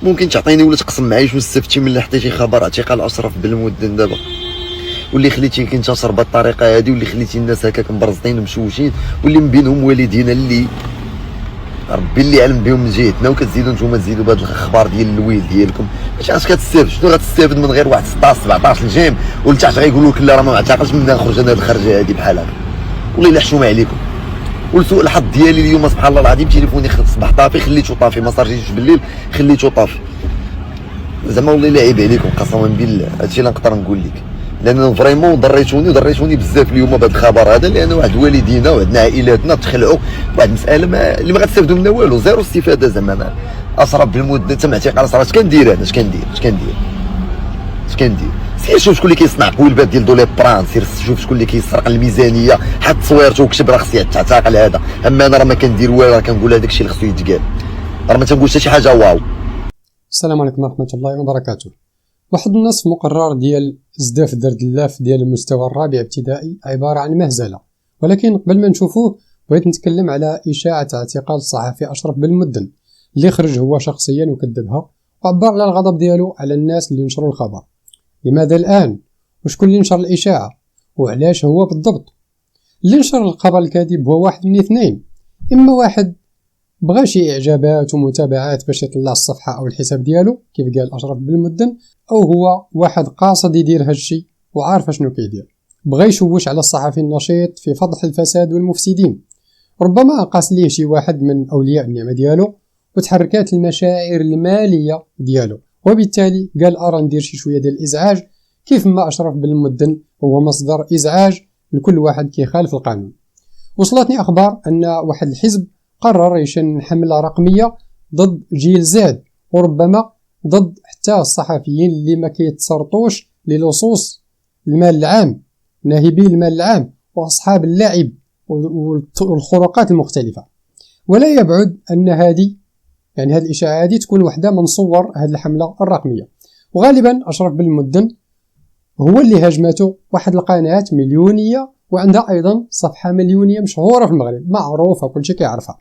ممكن تعطيني ولا تقسم معايا شنو استفدتي ملي حطيتي خبر اعتقال اشرف بالمدن دابا، واللي خليتي كينتشر بهذه الطريقه هذه، واللي خليتي الناس هكاك مبرزطين ومشوشين، واللي من بينهم والدينا اللي ربي اللي علم بهم من جهتنا، وكتزيدوا نتوما تزيدوا بهذه الاخبار ديال الويل ديالكم. اش كتستافد؟ شنو غتستافد من غير واحد 16 17 الجيم ولتحت غيقولوا لك لا راه ما معتقلش من نخرج انا الخرجه هذه بحال هكا؟ والله الا حشومه عليكم. ولسوء الحظ ديالي اليوم سبحان الله العظيم تليفوني صباح طافي، خليته طافي، ما صارجيش بالليل خليته طافي. زعما والله الا عيب عليكم قسما بالله، هادشي اللي نقدر نقول لك، لان فريمون ضريتوني بزاف اليوم بهذا الخبر هذا، لان واحد والدينا وعندنا عائلاتنا تخلعوا بواحد المساله اللي ما غتستافدوا منها والو، زيرو استفاده. زعما اشرف بالمده تم اعتقال صراحه. اش كندير انا؟ سير شوف شكون اللي كيصنع كويلبات ديال دولي بران، سير شوف شكون اللي كيسرق الميزانيه، حط تصويرته وكتب راه خصو يعتقل هذا. اما انا راه ما كندير والو، راه كنقول هذاك الشيء اللي خصو يتقال، راه ما تنقولش حتى شي حاجه واو. السلام عليكم ورحمه الله وبركاته. واحد النص في مقرر ديال زداف دردلاف ديال المستوى الرابع ابتدائي عباره عن مهزله، ولكن قبل ما نشوفوه بغيت نتكلم على اشاعه اعتقال الصحفي اشرف بالمدن اللي خرج هو شخصيا وكذبها، وعبر على الغضب ديالو على الناس اللي نشروا الخبر. لماذا الآن؟ وشكون اللي نشر الإشاعة؟ وعلاش هو بالضبط؟ اللي نشر الخبر الكاذب هو واحد من اثنين: إما واحد بغى شي إعجابات ومتابعات باش يطلع الصفحة أو الحساب ديالو كيف قال أشرف بالمدن، أو هو واحد قاصد يدير هالشي وعارف شنو كيدير، بغى يشوش على الصحفي النشيط في فضح الفساد والمفسدين. ربما قاس ليه شي واحد من أولياء النعمة ديالو وتحركات المشاعر المالية ديالو، وبالتالي قال أرى ندير شي شوية ديال الإزعاج، كيف ما أشرف بالمدن هو مصدر إزعاج لكل واحد كيخالف القانون. وصلتني أخبار أن واحد الحزب قرر يشن حملة رقمية ضد جيل زاد، وربما ضد حتى الصحفيين اللي ما كيتسرطوش للصوص المال العام، ناهبي المال العام وأصحاب اللعب والخروقات المختلفة. ولا يبعد أن هذه الإشاعة هذه تكون واحدة من صور هذه الحملة الرقمية. وغالبا أشرف بالمدن هو اللي هجمته واحد القناة مليونية وعندها أيضا صفحة مليونية مشهورة في المغرب معروفة كل شيء كيعرفها،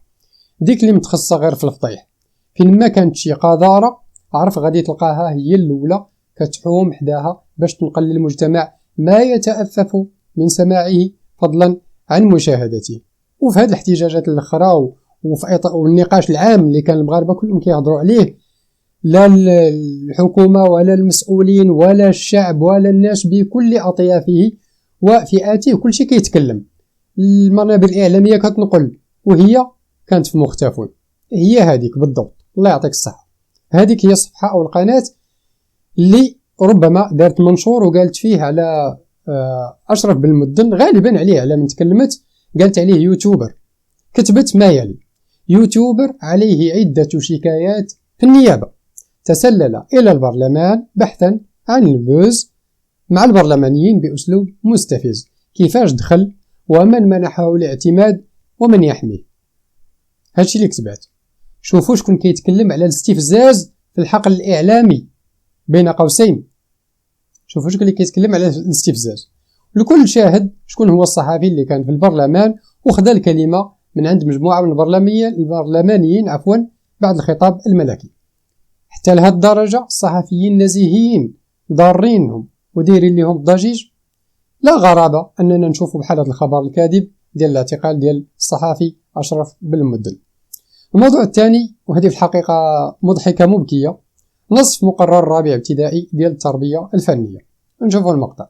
ديك اللي متخصصة غير في الفضيح. فين ما كانت شي قذارة عرف غادي تلقاها هي الأولى كتحوم حداها باش تنقل للمجتمع ما يتأفف من سماعه فضلا عن مشاهدته. وفي هذه الاحتجاجات الأخرى والنقاش العام اللي كان المغاربة كلهم كيهضروا عليه، لا الحكومة ولا المسؤولين ولا الشعب ولا الناس بكل أطيافه وفئاته كل شيء كيتكلم، المنابر الإعلامية كتنقل وهي كانت في مختفون. هي هذيك بالضبط، الله يعطيك الصحة. هذيك هي الصفحة أو القناة اللي ربما دارت منشور وقالت فيه على أشرف بالمدن، غالبا عليه على من تكلمت، قالت عليه يوتيوبر. كتبت ما يلي: يوتيوبر عليه عدة شكايات في النيابة، تسلل إلى البرلمان بحثا عن البوز مع البرلمانيين بأسلوب مستفز، كيفاش دخل ومن منحه الاعتماد ومن يحميه. هادشي اللي كتبات. شوفوا شكون كيتكلم على الاستفزاز في الحقل الإعلامي بين قوسين، شوفوا شكون اللي كيتكلم على الاستفزاز. الكل شاهد شكون هو الصحفي اللي كان في البرلمان وخذا الكلمة من عند مجموعة من البرلمانيين بعد الخطاب الملكي. حتى لهذه الدرجة الصحفيين نزيهين ضارينهم ودايرين لهم الضجيج. لا غرابة أننا نشوفوا بحال هذا الخبر الكاذب ديال الاعتقال ديال الصحفي أشرف بالمدن. الموضوع الثاني، وهذه في الحقيقة مضحكة مبكية، نصف مقرر رابع ابتدائي ديال التربية الفنية. نشوفوا المقطع.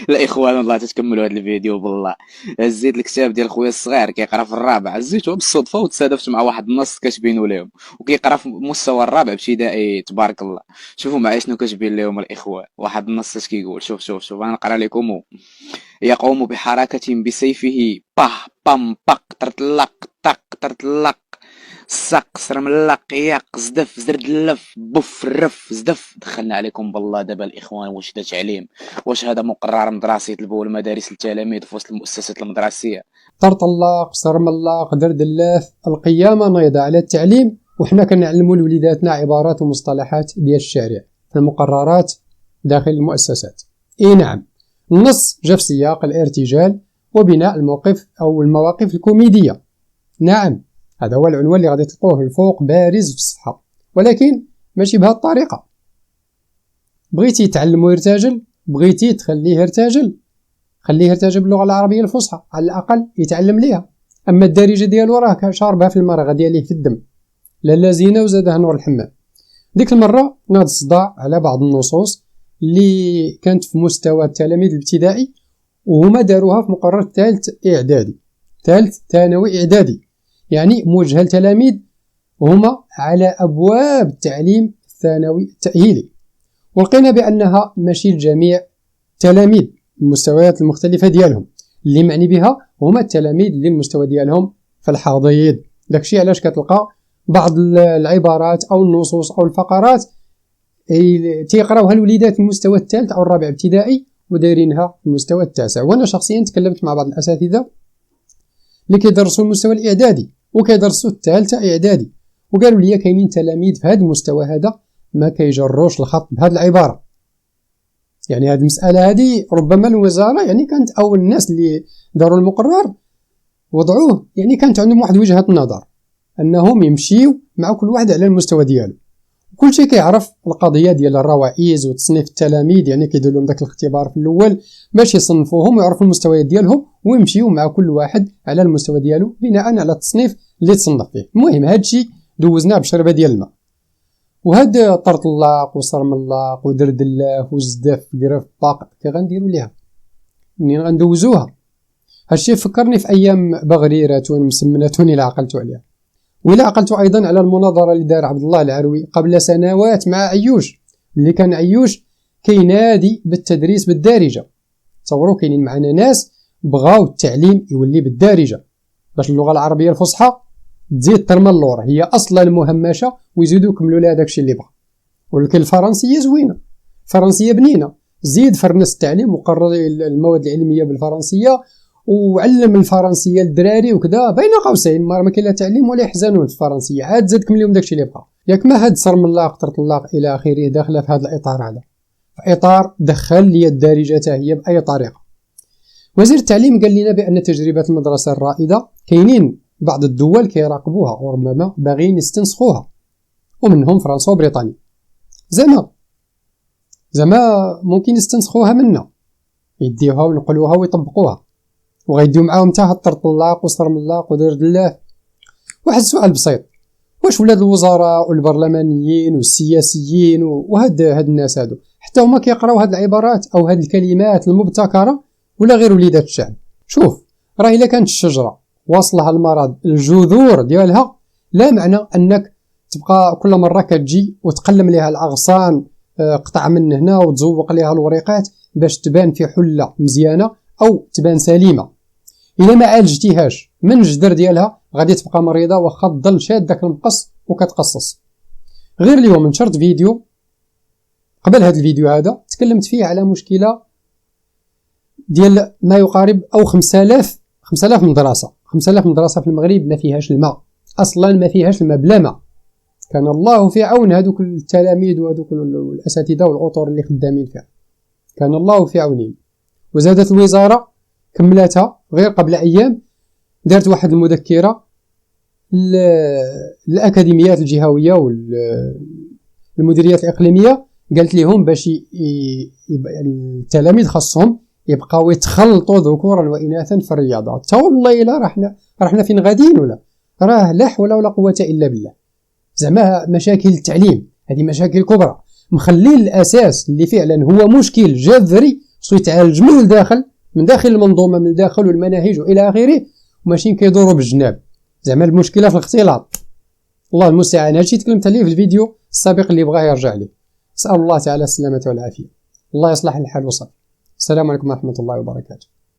لا اخوان والله تتكملوا هذا الفيديو بالله. هزيت الكتاب ديال خويا الصغير كيقرا في الرابع، هزيته بالصدفه وتصادفت مع واحد النص كتبينوا لهم وكيقرا في مستوى الرابع ابتدائي تبارك الله. شوفوا معايا شنو كتبين لهم الاخوان. واحد النص اش كيقول، شوف انا نقرا لكم: يقوم بحركه بسيفه باه بام باق ترتلق طق ترتلق سق سرملق ياق زدف زرد لف بف رف زدف. دخلنا عليكم بالله دابا الاخوان. واش هذا تعليم؟ واش هذا مقرر مدرسي يطلبوا المدارس للتلاميذ في وسط المؤسسات المدرسيه؟ طرطلاق سرملاق دردلاف، القيامة نايضة على التعليم، وحنا كنعلموا لوليداتنا عبارات ومصطلحات ديال الشارع في المقررات داخل المؤسسات. اي نعم، النص جا في سياق الارتجال وبناء الموقف أو المواقف الكوميدية. نعم، هذا هو العنوان اللي غادي تلقوه الفوق بارز في الصفحة. ولكن ماشي بهذه الطريقة. بغيتي يتعلم ويرتجل، بغيتي تخليه يرتجل، خليه يرتجل باللغة العربية الفصحى، على الأقل يتعلم ليها. أما الدارجة ديالو راه شاربها في الماء، غادي عليه في الدم، لا زينة وزادها نور الحمام. ديك المرة ناض الصداع على بعض النصوص اللي كانت في مستوى التلاميذ الابتدائي، وهما داروها في مقرر ثالث إعدادي، ثالث ثانوي إعدادي، يعني موجهة لتلاميذ وهما على أبواب التعليم الثانوي التأهيلي. ولقينا بأنها ماشي لجميع تلاميذ المستويات المختلفة ديالهم، اللي معني بها هما التلاميذ اللي المستوى ديالهم في الحضيض. داكشي علاش كتلقى بعض العبارات أو النصوص أو الفقرات تيقراوها الوليدات المستوى الثالث أو الرابع ابتدائي ودايرينها في المستوى التاسع. وأنا شخصيا تكلمت مع بعض الأساتذة اللي كيدرسوا المستوى الإعدادي وكيدرسوا الثالثة إعدادي، وقالوا لي كاينين تلاميذ في هذا المستوى هذا ما كيجروش الخط بهذه العبارة. يعني هذه المسألة هذه ربما الوزارة يعني كانت أول الناس اللي داروا المقرر وضعوه، يعني كانت عندهم واحد وجهة النظر أنهم يمشيوا مع كل واحد على المستوى ديالو. كل شيء كيعرف القضية ديال الروائز وتصنيف التلاميذ، يعني كيديروا لهم داك الاختبار في الأول باش يصنفوهم ويعرفوا المستويات ديالهم ويمشيوا مع كل واحد على المستوى ديالو بناء على التصنيف اللي تصنف فيه. المهم هذا الشيء دوزناه بشربة ديال الماء. وهاد طرط اللاق وصرم اللاق ودرد الله وزدف قرف باق كي غنديروا ليها منين غندوزوها؟ هادشي فكرني في ايام بغريراتون مسمناتون الى عقلتو عليها، وإلا عقلتو ايضا على المناظره اللي دار عبد الله العروي قبل سنوات مع عيوش، اللي كان عيوش كينادي بالتدريس بالدارجه. تصوروا كاينين معنا ناس بغاو التعليم يولي بالدارجه باش اللغه العربيه الفصحى تزيد ترمى اللور، هي اصلا مهمشه ويزيدوا يكملوا لها داكشي اللي بغا. ولكن الفرنسيه زوينه، الفرنسيه بنينه، زيد فرنس التعليم وقرر المواد العلميه بالفرنسيه وعلم الفرنسيه للدراري وكذا. بين قوسين ما كاين لا تعليم ولا يحزنون في الفرنسيه، عاد زاد كمل لهم داكشي اللي بغا. ياك ما هاد صرم اللاق طرط اللاق الى اخره داخله في هذا الاطار، هذا في اطار دخل لي الدارجه هي باي طريقه. وزير التعليم قال لنا بان تجربه المدرسه الرائده كاينين بعض الدول كيراقبوها وربما باغيين يستنسخوها، ومنهم فرنسا وبريطانيا. زعما ممكن يستنسخوها منا، يديوها وينقلوها ويطبقوها، وغيديو معاهم حتى الطرط اللاق وصرم اللاق ودرد الله. واحد السؤال بسيط، واش ولاد الوزراء والبرلمانيين والسياسيين وهاد الناس هادو حتى هما كيقراو هاد العبارات او هاد الكلمات المبتكره ولا غير وليدات الشعب؟ شوف، راه الا كانت الشجره واصلها المرض الجذور ديالها، لا معنى انك تبقى كل مره كتجي وتقلم ليها الاغصان قطع من هنا وتزوق ليها الوريقات باش تبان في حله مزيانه او تبان سليمه. الا ما عالجتيهاش من الجذر ديالها غادي تبقى مريضه واخا تضل شاد داك المقص وكتقصص. غير اليوم نشرت فيديو قبل هذا الفيديو هذا تكلمت فيه على مشكله ديال ما يقارب او 5000 مدرسه 5000 مدرسه في المغرب ما فيهاش الماء، اصلا ما فيهاش الماء بلا ماء. كان الله في عون هذوك التلاميذ وهذوك الاساتذه والاطر اللي خدامين فيها، كان الله في عونهم. وزادت الوزاره كملتها غير قبل ايام، دارت واحد المذكره للاكاديميات الجهويه والمديريات الاقليميه، قالت لهم باش التلاميذ خاصهم يبقاو يتخلطوا ذكورا واناثا في الرياضات. تا والله الا رحنا فين غاديين، ولا راه لا حول ولا قوه الا بالله. زعما مشاكل التعليم هذه مشاكل كبرى، مخلين الاساس اللي فعلا هو مشكل جذري خصو يتعالج من داخل المنظومه، من داخل المناهج والى اخره، وماشي كيدوروا بالجناب. زعما المشكله في الاختلاط. الله المستعان. هادشي تكلمت عليه في الفيديو السابق اللي بغاه يرجع ليه. اسال الله تعالى السلامه والعافيه. الله يصلح الحال وصافي. السلام عليكم ورحمه الله وبركاته.